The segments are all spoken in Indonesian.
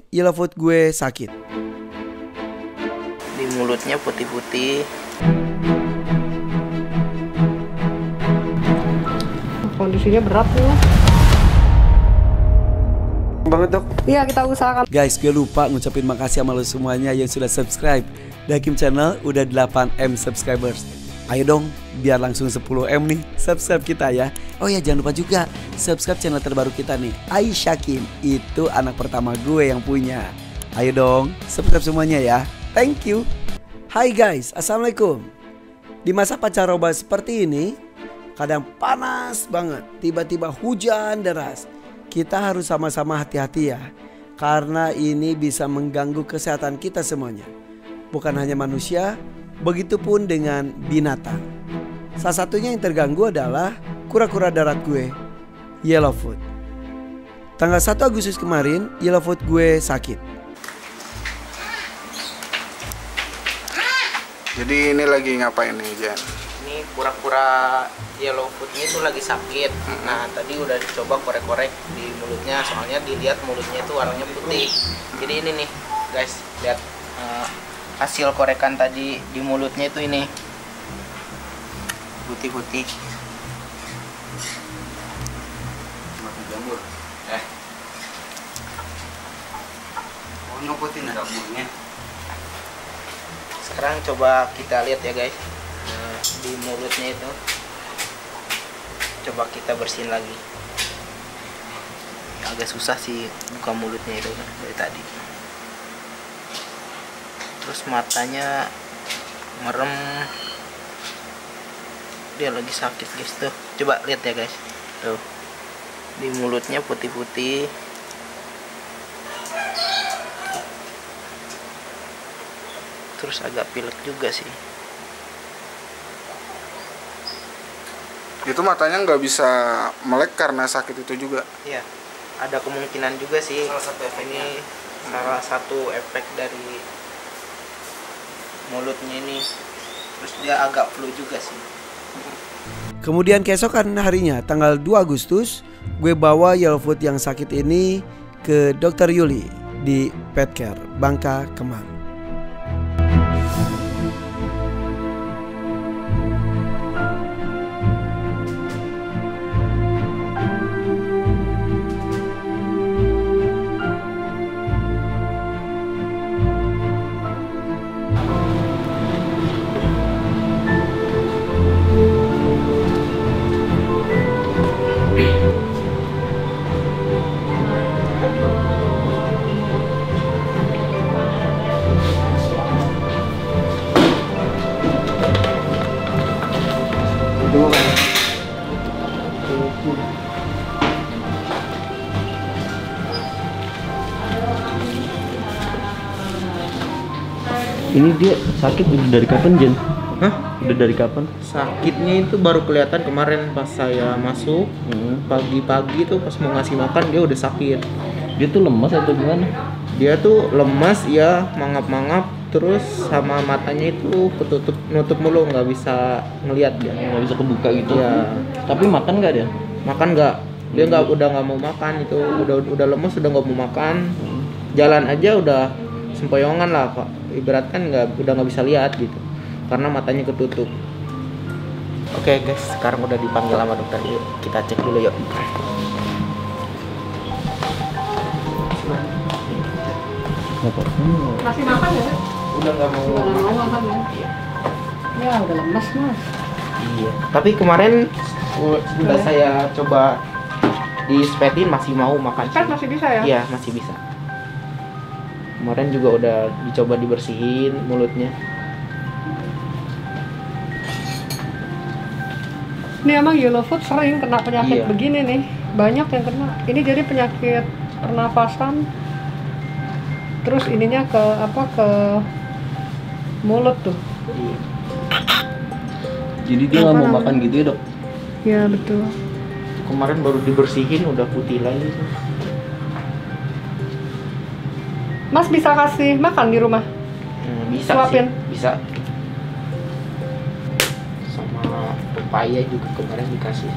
yellow foot gue sakit. Di mulutnya putih-putih. Kondisinya berat tuh. Banget dok. Iya, kita usahakan. Guys, gue lupa ngucapin makasih sama lo semuanya yang sudah subscribe Dakim Channel. Udah 8M subscribers. Ayo dong, biar langsung 10M nih subscribe kita ya. Oh ya, jangan lupa juga subscribe channel terbaru kita nih, Aisyakim. Itu anak pertama gue yang punya. Ayo dong, subscribe semuanya ya. Thank you. Hai guys, assalamualaikum. Di masa pancaroba seperti ini, kadang panas banget, tiba-tiba hujan deras. Kita harus sama-sama hati-hati ya, karena ini bisa mengganggu kesehatan kita semuanya. Bukan hanya manusia, begitupun dengan binatang. Salah satunya yang terganggu adalah kura-kura darat gue, yellow foot. Tanggal 1 Agustus kemarin, yellow foot gue sakit. Jadi ini lagi ngapain nih, Jen? Ini kura-kura yellow footnya itu lagi sakit. Nah, tadi udah coba korek-korek di mulutnya, soalnya dilihat mulutnya itu warnanya putih. Jadi ini nih guys, lihat hasil korekan tadi di mulutnya itu ini putih-putih. Makan jamur. Oh, nyopotin jamurnya. Sekarang coba kita lihat ya guys, di mulutnya itu coba kita bersihin lagi. Agak susah sih buka mulutnya itu kan dari tadi. Terus matanya merem, dia lagi sakit guys tuh. Coba lihat ya guys, tuh di mulutnya putih-putih. Terus agak pilek juga sih. Itu matanya nggak bisa melek karena sakit itu juga. Iya, ada kemungkinan juga sih. Salah satu efeknya. Ini salah satu efek dari mulutnya ini. Terus dia agak flu juga sih. Kemudian keesokan harinya, tanggal 2 Agustus, gue bawa yellow foot yang sakit ini ke Dr. Yuli di Pet Care Bangka, Kemang. Ini dia sakit udah dari kapan, Jen? Hah? Udah dari kapan? Sakitnya itu baru kelihatan kemarin pas saya masuk. Pagi-pagi tuh pas mau ngasih makan dia udah sakit. Dia tuh lemas atau gimana? Dia tuh lemas ya, mangap-mangap, terus sama matanya itu ketutup, nutup mulu, nggak bisa ngelihat dia. Nggak bisa kebuka gitu. Ya. Tapi makan nggak dia? Makan nggak? Dia udah nggak mau makan itu, udah lemes, udah nggak mau makan. Jalan aja udah sempoyongan lah Pak. Ibaratkan udah nggak bisa lihat gitu, karena matanya ketutup. Oke guys, sekarang udah dipanggil sama dokter. Yuk kita cek dulu yuk. Masih makan ya? Udah nggak mau makan ya? Iya. Ya udah lemes mas. Iya. Tapi kemarin udah saya coba di spetin masih mau makan. Kan masih bisa ya? Iya masih bisa. Kemarin juga udah dicoba dibersihin mulutnya. Ini emang yellow foot sering kena penyakit Iya. begini nih. Banyak yang kena. Ini jadi penyakit pernafasan. Terus ininya ke mulut tuh. Iya. Jadi dia nggak mau makan gitu ya, Dok? Ya betul. Kemarin baru dibersihin udah putih lagi. Mas bisa kasih makan di rumah? Bisa Suapin. sih, bisa. Sama pepaya juga kemarin dikasih.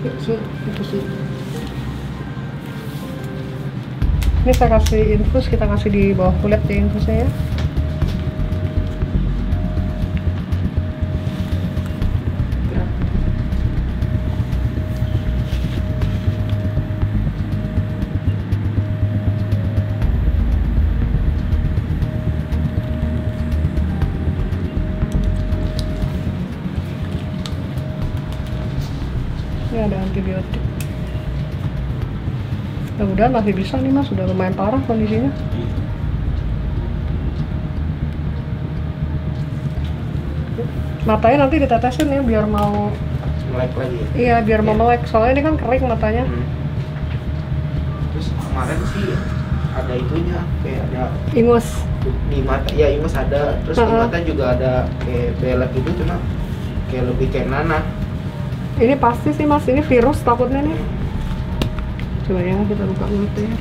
Itu sih. Ini saya kasih infus, kita kasih di bawah kulit di infusnya ya. Ini ada antibiotik. Mudah-mudahan masih bisa nih mas, sudah lumayan parah kondisinya. Matanya nanti ditetesin ya biar mau Melek lagi ya. iya biar mau melek, soalnya ini kan kering matanya. Terus kemarin sih ada itunya, kayak ada Ingus. di mata, ya ingus ada, terus di mata juga ada kayak belek gitu, cuma kayak lebih kayak nanah. Ini pasti sih mas, ini virus takutnya nih. Coba ya kita buka mulutnya.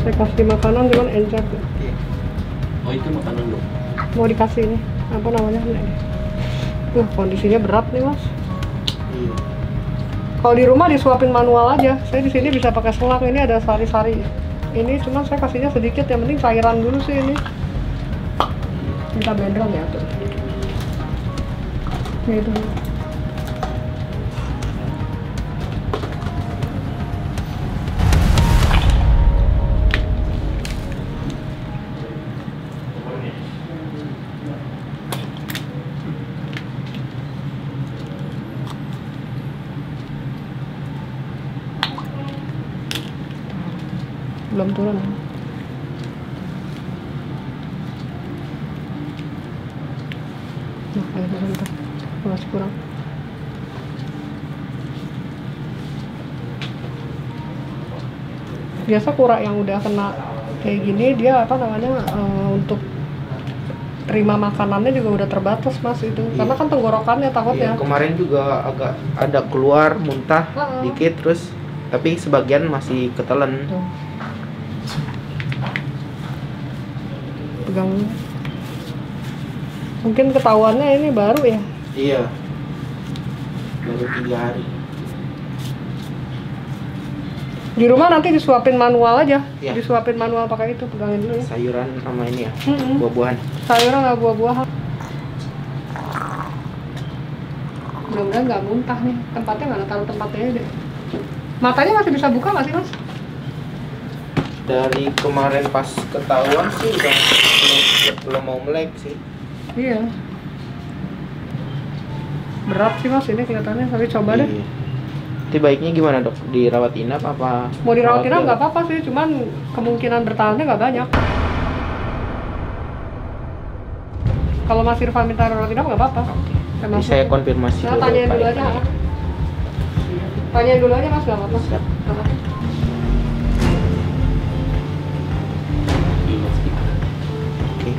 Saya kasih makanan cuman encer. Oh itu makanan dok. Mau dikasih ini apa namanya? Kondisinya berat nih mas. Iya. Kalau di rumah disuapin manual aja. Saya di sini bisa pakai selang, ini ada sari-sari. Ini cuma saya kasihnya sedikit, yang penting cairan dulu sih ini. Kita blender ya tuh. Gitu. Belum turun. Nah, ayo bentar. Masih kurang. Biasa kura yang udah kena kayak gini dia apa namanya untuk terima makanannya juga udah terbatas mas itu. Karena kan tenggorokannya takutnya. Iya, kemarin juga agak ada keluar muntah dikit, terus tapi sebagian masih ketelan. Tuh. Pegang. Mungkin ketahuannya ini baru ya. Iya. Baru 3 hari. Di rumah nanti disuapin manual aja. Iya. Disuapin manual pakai itu, pegangin dulu ya. Sayuran sama ini ya, Mm-mm. buah-buahan. Sayuran nggak buah-buahan. Mudah-mudahan nggak muntah nih. Tempatnya mana, taruh tempatnya aja deh. Matanya masih bisa buka nggak sih mas? Dari kemarin pas ketahuan sih udah belum mau melek sih. Iya. Berat sih mas ini kelihatannya, tapi coba deh. Iya. Nanti baiknya gimana dok? Dirawat inap apa? Mau dirawat inap jalan? nggak apa-apa sih, cuman kemungkinan bertahannya nggak banyak. Kalau Mas Irfan minta rawat inap nggak apa-apa. Nanti saya konfirmasi Nah, dulu. tanyain dulu Pak. aja. Tanyain dulu aja mas, nggak apa-apa. Siap. Nggak apa-apa. Oke.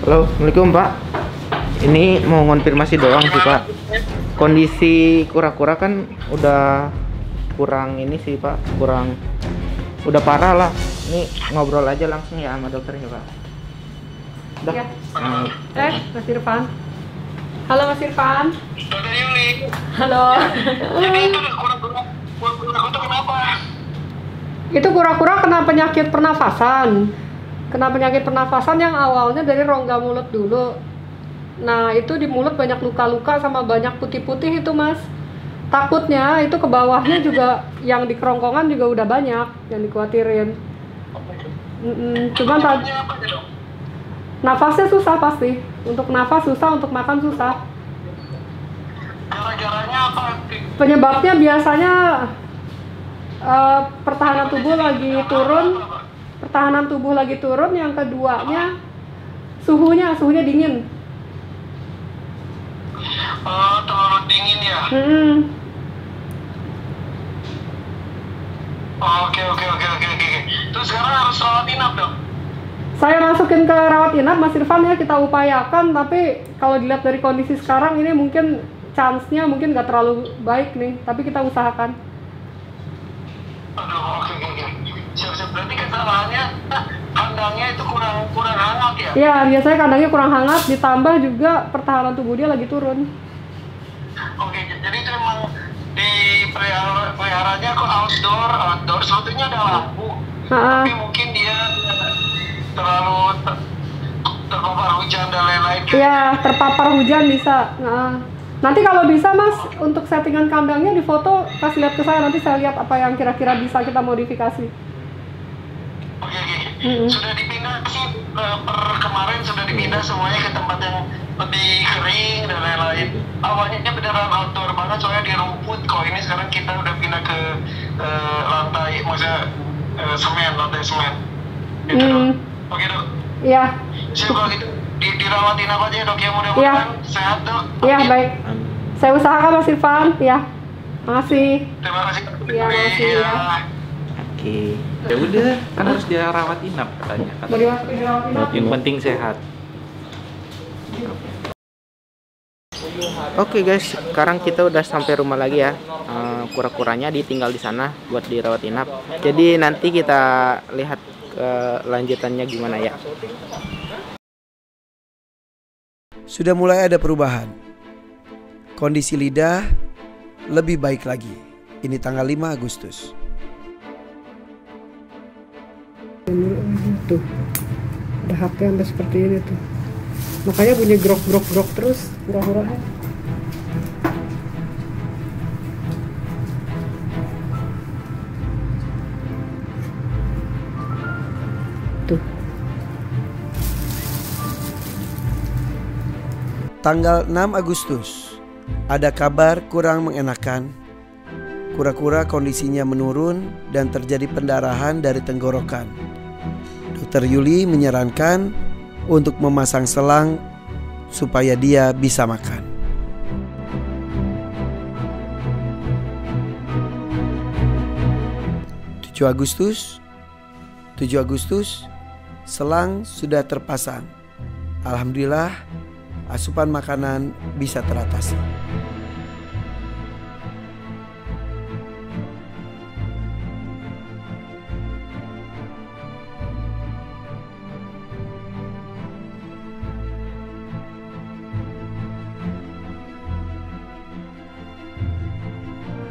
Halo, assalamualaikum Pak. Ini mau konfirmasi doang sih Pak. Kondisi kura-kura kan udah kurang ini sih Pak, kurang udah parah lah. Ini ngobrol aja langsung ya sama dokternya Pak. Udah. Ya. Mas Irfan. Halo Mas Irfan. Halo. Itu kura-kura kena penyakit pernafasan. Kena penyakit pernafasan yang awalnya dari rongga mulut dulu. Nah, itu di mulut banyak luka-luka sama banyak putih-putih itu, Mas. Takutnya itu ke bawahnya juga yang di kerongkongan juga udah banyak yang dikhawatirin. Cuman tadi nafasnya susah pasti. Untuk nafas susah, untuk makan susah. Gara-garanya apa? Penyebabnya biasanya pertahanan tubuh lagi turun. Pertahanan tubuh lagi turun, yang keduanya suhunya dingin. Oh, terlalu dingin ya? Hmm. Oke. Terus sekarang harus rawat inap dok? Saya masukin ke rawat inap Mas Irfan ya, kita upayakan, tapi kalau dilihat dari kondisi sekarang ini mungkin chance-nya mungkin nggak terlalu baik nih, tapi kita usahakan. Aduh, oke. Siap-siap, berarti kesalahannya kandangnya itu kurang hangat ya? Iya, biasanya kandangnya kurang hangat, ditambah juga pertahanan tubuh dia lagi turun. Oke, jadi itu emang di peliharanya kok outdoor, sebetulnya ada lampu. Tapi mungkin dia terlalu terpapar hujan dan lain-lain. Iya, terpapar hujan bisa. Nanti kalau bisa Mas, untuk settingan kandangnya di foto kasih lihat ke saya, nanti saya lihat apa yang kira-kira bisa kita modifikasi. Oke. Sudah dipindah sih kemarin sudah dipindah semuanya ke tempat yang lebih kering dan lain-lain. Awalnya beneran outdoor banget soalnya di rumput. Kok ini sekarang kita udah pindah ke lantai, maksudnya lantai semen. Gitu dok. Oke dok. Iya. Siap kalau gitu dirawatin apa aja dok, ya mudah-mudahan sehat dok. Iya baik. Saya usahakan Mas Irfan. Ya. Makasih. Terima kasih. Iya, makasih ya. Oke. Ya udah, kan harus dirawat inap katanya kan. Mau dirawat inap? Yang penting sehat. Oke guys, sekarang kita udah sampai rumah lagi ya. Kura-kuranya ditinggal di sana buat dirawat inap. Jadi nanti kita lihat kelanjutannya gimana ya. Sudah mulai ada perubahan. Kondisi lidah lebih baik lagi. Ini tanggal 5 Agustus. Tuh, ada HP sampai seperti ini tuh. Makanya bunyi grok terus hura-huranya. Tuh. Tanggal 6 Agustus, ada kabar kurang mengenakan. Kura-kura kondisinya menurun dan terjadi pendarahan dari tenggorokan. Dokter Yuli menyarankan untuk memasang selang supaya dia bisa makan. (7 Agustus, selang sudah terpasang. Alhamdulillah, asupan makanan bisa teratasi.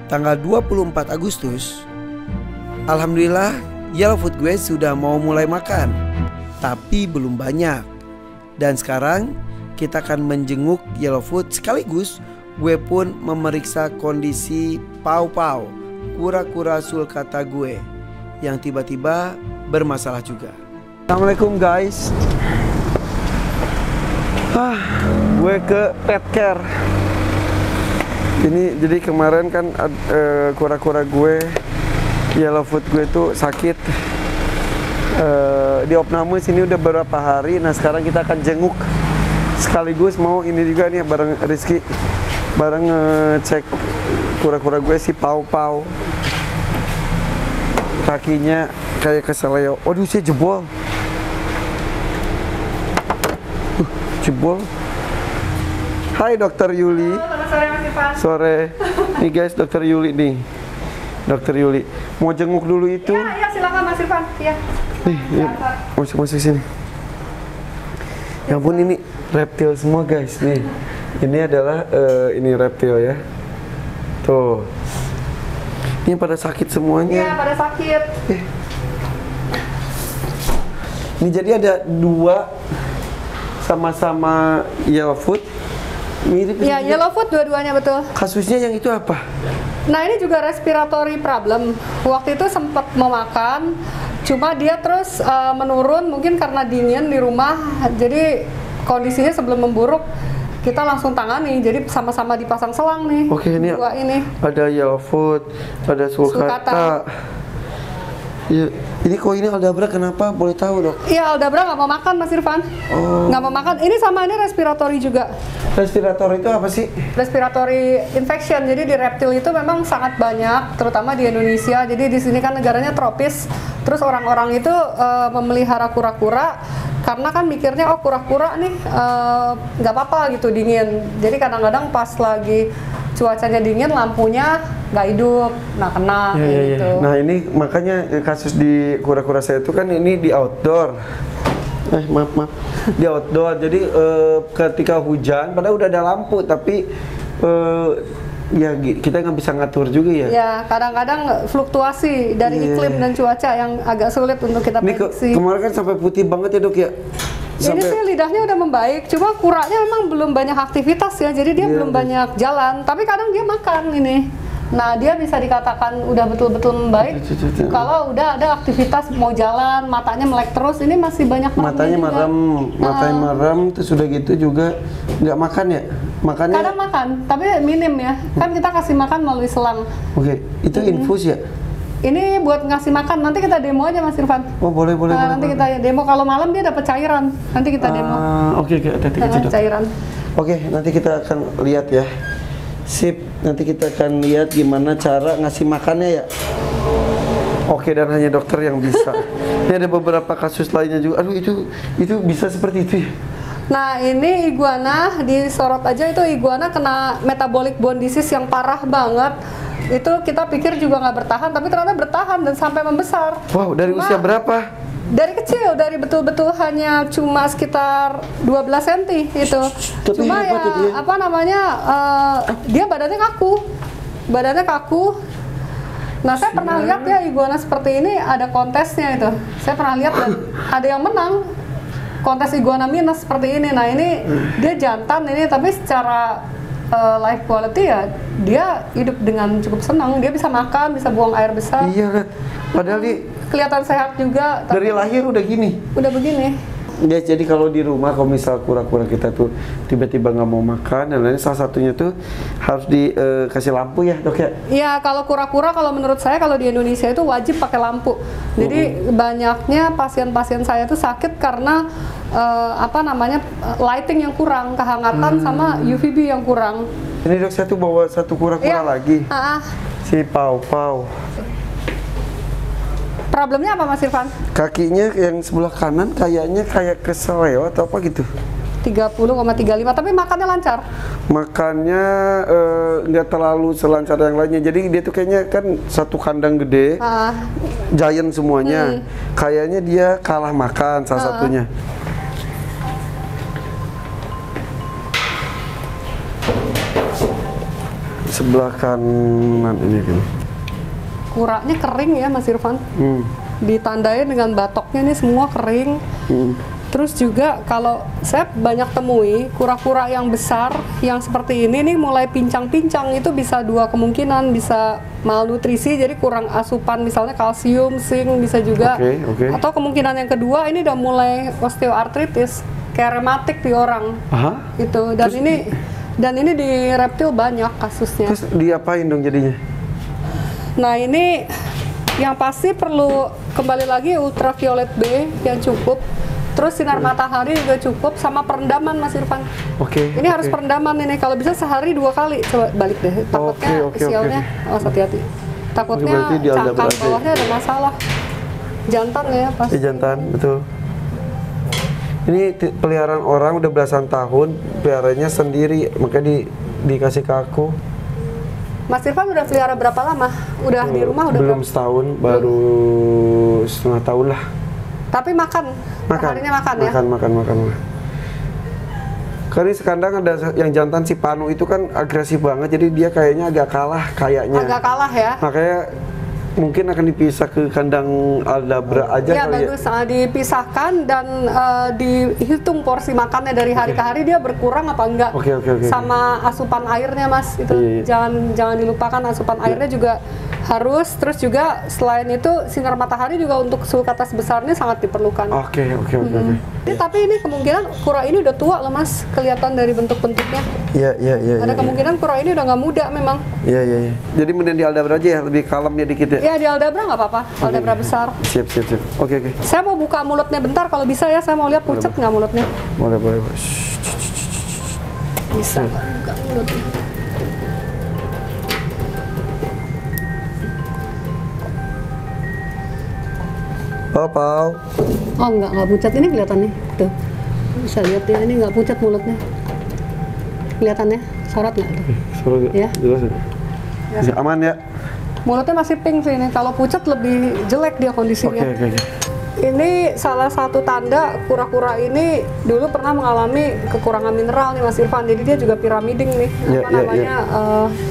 Tanggal 24 Agustus, alhamdulillah Yellowfoot gue sudah mau mulai makan, tapi belum banyak. Dan sekarang kita akan menjenguk Yellowfoot sekaligus gue pun memeriksa kondisi pau-pau, kura-kura sulcata gue yang tiba-tiba bermasalah juga. Assalamualaikum guys. Gue ke pet care. Ini jadi kemarin kan kura-kura gue, Yellowfoot gue itu sakit di opname sini udah beberapa hari. Nah sekarang kita akan jenguk sekaligus mau ini juga nih bareng Rizky, bareng ngecek kura-kura gue si pau-pau. Kakinya kayak keseleo. Waduh saya jebol. Jebol. Hai Dokter Yuli. Sore. Nih guys, Dokter Yuli nih. Dokter Yuli. Mau jenguk dulu itu? Iya, silakan Mas Irfan. Iya. Nih, masuk sini. Ya ampun, ini reptil semua guys nih. Ini adalah ini reptil ya. Tuh. Ini pada sakit semuanya. Iya, pada sakit. Ini jadi ada dua sama-sama Yellowfoot. Mirip. Iya, Yellowfoot dua-duanya betul. Kasusnya yang itu apa? Nah ini juga respiratory problem. Waktu itu sempat mau makan, cuma dia terus menurun mungkin karena dingin di rumah. Jadi kondisinya sebelum memburuk kita langsung tangani. Jadi sama-sama dipasang selang nih. Oke, ini dua ini. Ada Yellowfoot, ada sulcata. Iya. Ini kok ini Aldabra kenapa? Boleh tahu dok? Iya, Aldabra nggak mau makan Mas Irfan. Oh. Nggak mau makan. Ini sama ini respiratory juga. Respirator itu apa sih? Respiratory infection. Jadi di reptil itu memang sangat banyak, terutama di Indonesia. Jadi di sini kan negaranya tropis. Terus orang-orang itu memelihara kura-kura karena kan mikirnya oh kura-kura nih nggak apa-apa gitu dingin. Jadi kadang-kadang pas lagi cuacanya dingin lampunya nggak hidup, nah kena gitu. Nah ini makanya kasus di kura-kura saya itu kan ini di outdoor. Maaf di outdoor. Jadi ketika hujan, padahal udah ada lampu tapi ya kita nggak bisa ngatur juga ya. Ya kadang-kadang fluktuasi dari iklim dan cuaca yang agak sulit untuk kita prediksi. Kemarin kan sampai putih banget ya dok ya. Ini sih lidahnya udah membaik, cuma kuranya memang belum banyak aktivitas ya, jadi dia belum banyak jalan. Tapi kadang dia makan ini. Nah dia bisa dikatakan udah betul-betul membaik. Kalau udah ada aktivitas mau jalan, matanya melek terus, ini masih banyak matanya merem, terus sudah gitu juga nggak makan ya? Makannya kadang makan, tapi minim ya. Kan kita kasih makan melalui selang. Oke, itu infus ya? Ini buat ngasih makan, nanti kita demo aja Mas Irfan. Oh boleh. Nanti kita demo, kalau malam dia dapat cairan, nanti kita demo. Oke, cairan. Oke, nanti kita akan lihat ya. Sip, nanti kita akan lihat gimana cara ngasih makannya ya. Oke, dan hanya dokter yang bisa. Ini ada beberapa kasus lainnya juga. Aduh, itu bisa seperti itu ya? Nah ini iguana, disorot aja itu iguana kena metabolic bone disease yang parah banget. Itu kita pikir juga nggak bertahan, tapi ternyata bertahan dan sampai membesar. Wow, dari usia berapa? Dari kecil, dari betul-betul hanya cuma sekitar 12 cm itu. Cuma ya, apa namanya, dia badannya kaku. Nah saya pernah lihat ya iguana seperti ini ada kontesnya itu. Saya pernah lihat dan ada yang menang. Kontes iguana minus seperti ini. Nah ini dia jantan ini, tapi secara life quality ya dia hidup dengan cukup senang. Dia bisa makan, bisa buang air besar. Iya kan. Padahal dia kelihatan sehat juga. Dari lahir udah gini. Udah begini. Ya, jadi kalau di rumah kalau misal kura-kura kita tuh tiba-tiba nggak mau makan dan lain, salah satunya tuh harus dikasih lampu ya dok ya? Iya, kalau kura-kura kalau menurut saya kalau di Indonesia itu wajib pakai lampu. Jadi banyaknya pasien-pasien saya tuh sakit karena lighting yang kurang, kehangatan sama UVB yang kurang. Ini dok, saya tuh bawa satu kura-kura lagi. Si Pau. Problemnya apa Mas Irfan? Kakinya yang sebelah kanan kayaknya kayak keseleo atau apa gitu. 30,35, tapi makannya lancar. Makannya nggak terlalu selancar yang lainnya. Jadi dia tuh kayaknya kan satu kandang gede, giant semuanya. Kayaknya dia kalah makan salah satunya. Sebelah kanan ini kan. Kuranya kering ya Mas Irfan. Ditandain dengan batoknya ini semua kering. Terus juga kalau saya banyak temui kura-kura yang besar yang seperti ini nih mulai pincang-pincang, itu bisa dua kemungkinan, bisa malnutrisi jadi kurang asupan misalnya kalsium, zinc, bisa juga. Atau kemungkinan yang kedua ini udah mulai osteoartritis, kayak rematik di orang. Itu dan ini di reptil banyak kasusnya. Terus diapain dong jadinya? Nah ini yang pasti perlu kembali lagi ultraviolet B yang cukup, terus sinar matahari juga cukup, sama perendaman Mas Irfan. Ini harus perendaman ini, kalau bisa sehari 2 kali. Coba balik deh, takutnya sialnya, awas hati-hati. Takutnya cangkang bawahnya ada masalah. Jantan ya pasti. Jantan, betul. Ini peliharaan orang udah belasan tahun, peliharanya sendiri, makanya dikasih ke aku. Mas Irfan udah pelihara berapa lama? Udah di rumah udah belum berapa? Setahun, baru setengah tahun lah. Tapi makan? Harinya makan ya? Makan. Karena sekarang ada yang jantan si Panu itu kan agresif banget, jadi dia kayaknya agak kalah kayaknya. Agak kalah ya? Makanya mungkin akan dipisah ke kandang Aldabra aja ya, bagus. Dipisahkan dan dihitung porsi makannya dari hari ke hari, dia berkurang apa enggak. Sama asupan airnya Mas, itu jangan dilupakan, asupan airnya juga harus. Terus juga selain itu sinar matahari juga untuk suhu atas besarnya sangat diperlukan. Tapi ini kemungkinan kura ini udah tua loh Mas, kelihatan dari bentuk-bentuknya. Ada kemungkinan kura ini udah nggak muda memang. Jadi mending di Aldabra aja ya, lebih kalemnya dikit ya. Ya di aldabra nggak apa-apa, aldabra besar. Siap. Oke. Saya mau buka mulutnya bentar kalau bisa ya, saya mau lihat pucet nggak mulutnya. Boleh. Bisa nggak buka mulutnya? Pau. Oh nggak pucat, ini kelihatannya tuh. Bisa lihat ya, ini nggak pucat mulutnya. Kelihatannya, sorot nggak tuh? Sorot Ya. Jelas ya? Ya, aman ya? Mulutnya masih pink sih ini. Kalau pucat lebih jelek dia kondisinya. Oke. Ini salah satu tanda kura-kura ini dulu pernah mengalami kekurangan mineral nih Mas Irfan. Jadi dia juga piramiding nih.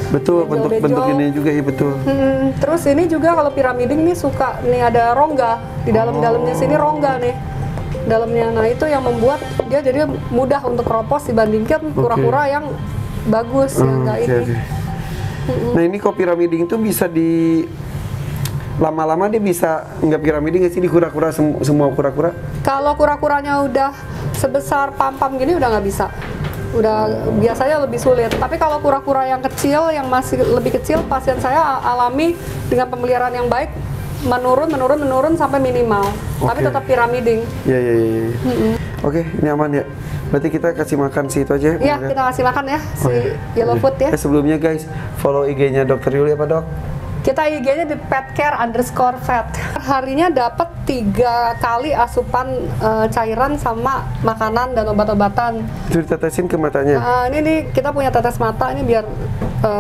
Betul, bentuk ini juga ya betul. Terus ini juga kalau piramiding nih suka nih ada rongga di dalamnya sini, rongga nih dalamnya. Nah itu yang membuat dia jadi mudah untuk keropos dibandingkan kura-kura yang bagus yang enggak ini. Nah ini kok piramiding itu bisa di lama-lama dia bisa nggak piramiding nggak sih di kura-kura semua kura-kura? Kalau kura-kuranya udah sebesar pam-pam gini udah nggak bisa. Udah biasanya lebih sulit. Tapi kalau kura-kura yang kecil, yang masih lebih kecil, pasien saya alami dengan pemeliharaan yang baik menurun sampai minimal. Tapi tetap piramiding. Iya. Oke, ini aman ya. Berarti kita kasih makan si itu aja. Iya, kita kasih makan ya si yellow food ya. Sebelumnya guys, follow IG-nya Dr. Yuli apa dok? Kita IG-nya di petcare_vet. Harinya dapat 3 kali asupan cairan sama makanan dan obat-obatan. Itu ditetesin ke matanya? Ini nih kita punya tetes mata ini biar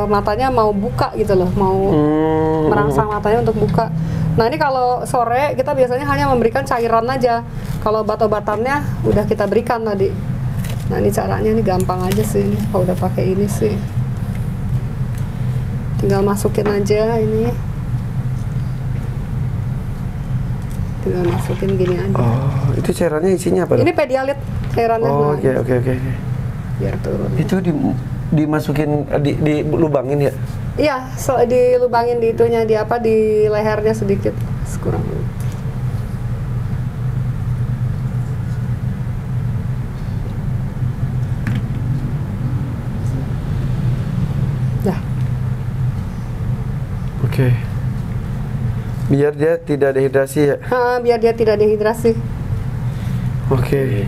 matanya mau buka gitu loh, mau merangsang matanya untuk buka. Nah ini kalau sore kita biasanya hanya memberikan cairan aja. Kalau obat-obatannya udah kita berikan tadi. Nah ini caranya ini gampang aja sih ini. Kalau udah pakai ini sih. Tinggal masukin aja ini. Tinggal masukin gini aja. Oh, itu cairannya isinya apa? Ini Pedialit cairannya. Oh, oke. Biar turun. Itu dimasukin dilubangin ya? Iya, dilubangin di itunya, di lehernya sedikit. Kurang. Dah. Oke. Biar dia tidak dehidrasi ya? Biar dia tidak dehidrasi. Oke.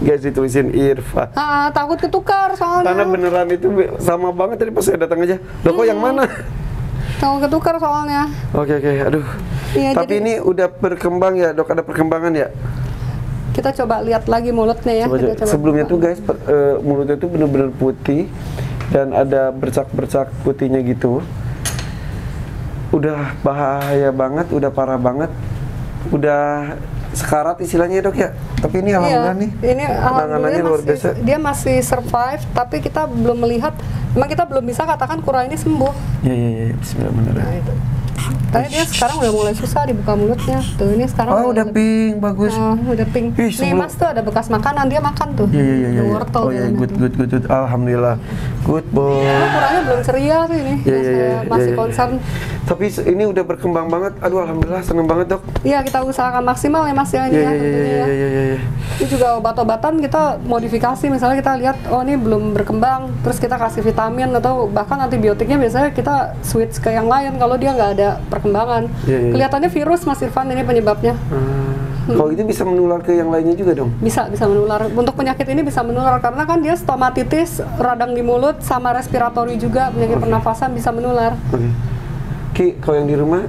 Guys, ditulisin Irfan. Takut ketukar soalnya. Karena beneran itu sama banget tadi pas saya datang aja. Loh kok yang mana? Takut ketukar soalnya. Oke, aduh. Iya, tapi jadi, ini udah berkembang ya dok, ada perkembangan ya? Kita coba lihat lagi mulutnya ya. Coba. Sebelumnya tuh guys, mulutnya tuh bener-bener putih dan ada bercak-bercak putihnya gitu. Udah bahaya banget, udah parah banget, udah sekarat istilahnya dok ya. Tapi ini alhamdulillah nih, ini penanganannya luar biasa. Dia masih survive, tapi kita belum melihat, memang kita belum bisa katakan kura ini sembuh. Iya, bismillah. Nah, itu. Tapi dia sekarang udah mulai susah dibuka mulutnya. Tuh ini sekarang udah pink, bagus. Udah pink. Nih Mas tuh ada bekas makanan, dia makan tuh. Iya. Wortel. Oh iya, good. Alhamdulillah. Good boy. Kurangnya belum ceria sih ini. Iya. Masih concern. Tapi ini udah berkembang banget. Aduh, alhamdulillah seneng banget dok. Iya, kita usahakan maksimal ya Mas ya ini ya. Iya. Ini juga obat-obatan kita modifikasi, misalnya kita lihat oh ini belum berkembang, terus kita kasih vitamin atau bahkan antibiotiknya biasanya kita switch ke yang lain kalau dia nggak ada perkembangan. Iya. Kelihatannya virus Mas Irfan ini penyebabnya. Kalau itu bisa menular ke yang lainnya juga dong? Bisa menular. Untuk penyakit ini bisa menular karena kan dia stomatitis, radang di mulut, sama respiratori juga, penyakit pernafasan bisa menular. Ki, kalau yang di rumah,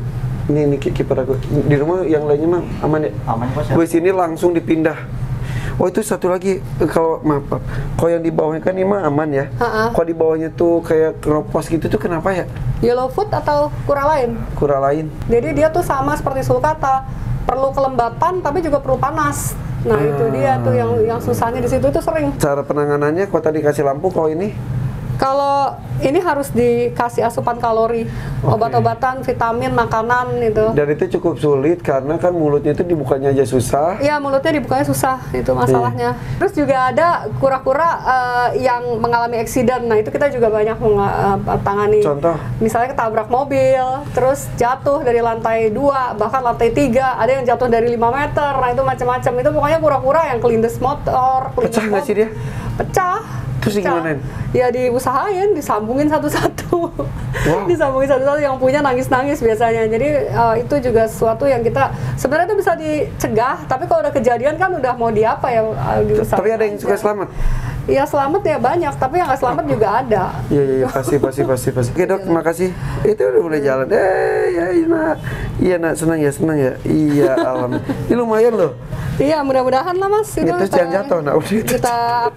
ini kiper aku. Di rumah yang lainnya mah aman ya? Aman kok. Gue sini langsung dipindah. Oh itu satu lagi, kalau maaf, kalau yang di bawahnya kan ini mah aman ya. Kalau di bawahnya tuh kayak keropos gitu tuh kenapa ya? Yellow foot atau kura lain? Kura lain. Jadi dia tuh sama seperti sulcata, perlu kelembapan tapi juga perlu panas. Nah itu dia tuh yang susahnya di situ tuh sering. Cara penanganannya, kalau tadi kasih lampu, kalau ini? Kalau ini harus dikasih asupan kalori, obat-obatan, vitamin, makanan itu. Dan itu cukup sulit karena kan mulutnya itu dibukanya aja susah. Iya, mulutnya dibukanya susah, itu masalahnya. Terus juga ada kura-kura yang mengalami accident. Nah, itu kita juga banyak tangani. Contoh? Misalnya ketabrak mobil, terus jatuh dari lantai 2, bahkan lantai 3, ada yang jatuh dari 5 meter. Nah, itu macam-macam. Itu pokoknya kura-kura yang kelindes motor, Pecah nggak sih dia? Pecah. Terus gimana? Ya diusahain, disambungin satu-satu. Wow. Disambungin satu-satu, yang punya nangis-nangis biasanya. Jadi itu juga sesuatu yang kita sebenarnya itu bisa dicegah, tapi kalau udah kejadian kan udah mau diapa ya, diusahain. Tapi ada yang suka selamat? Iya selamat ya banyak, tapi yang nggak selamat juga ada. Iya pasti. Oke dok, terima kasih. Itu udah mulai jalan. Iya nak, senang ya. Iya alhamdulillah. Ini lumayan loh. Iya mudah-mudahan lah mas. Itu jangan jatuh nak. Kita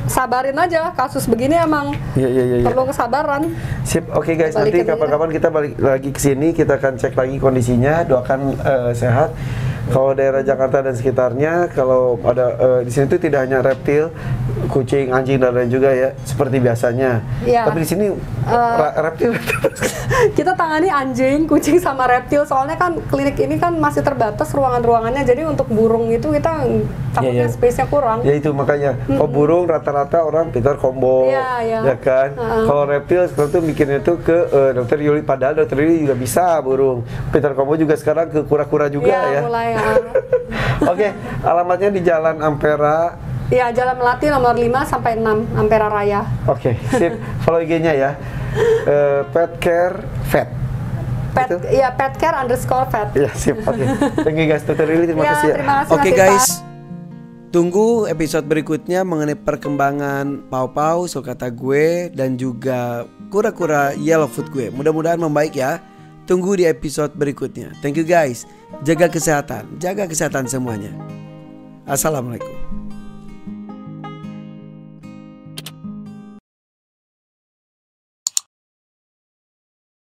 sabarin aja, kasus begini emang perlu kesabaran. Sip, oke guys, nanti kapan-kapan kita balik lagi ke sini, kita akan cek lagi kondisinya, doakan sehat. Kalau daerah Jakarta dan sekitarnya, kalau ada di sini tuh tidak hanya reptil, kucing, anjing dan lain juga ya, seperti biasanya. Ya. Tapi di sini reptil. Kita tangani anjing, kucing sama reptil, soalnya kan klinik ini kan masih terbatas ruangan-ruangannya, jadi untuk burung itu kita takutnya space-nya kurang. Ya itu makanya, kalau burung rata-rata orang pintar combo, ya kan. Kalau reptil sekarang tuh mikirnya tuh ke dokter Yuli, padahal dokter Yuli juga bisa burung. Pintar combo juga sekarang ke kura-kura juga ya. Mulai. Oke, alamatnya di Jalan Ampera. Iya, Jalan Melati nomor 5 sampai 6 Ampera Raya. Oke, sip. Follow IG-nya ya. Petcare Vet. Iya, petcare_vet. Ya, sip. Oke. Thank you guys, Dr. Lily, terima kasih ya. Terima kasih. Oke guys. Tunggu episode berikutnya mengenai perkembangan pau-pau, sulcata gue, dan juga kura-kura yellowfoot gue. Mudah-mudahan membaik ya. Tunggu di episode berikutnya. Thank you guys. Jaga kesehatan semuanya. Assalamualaikum.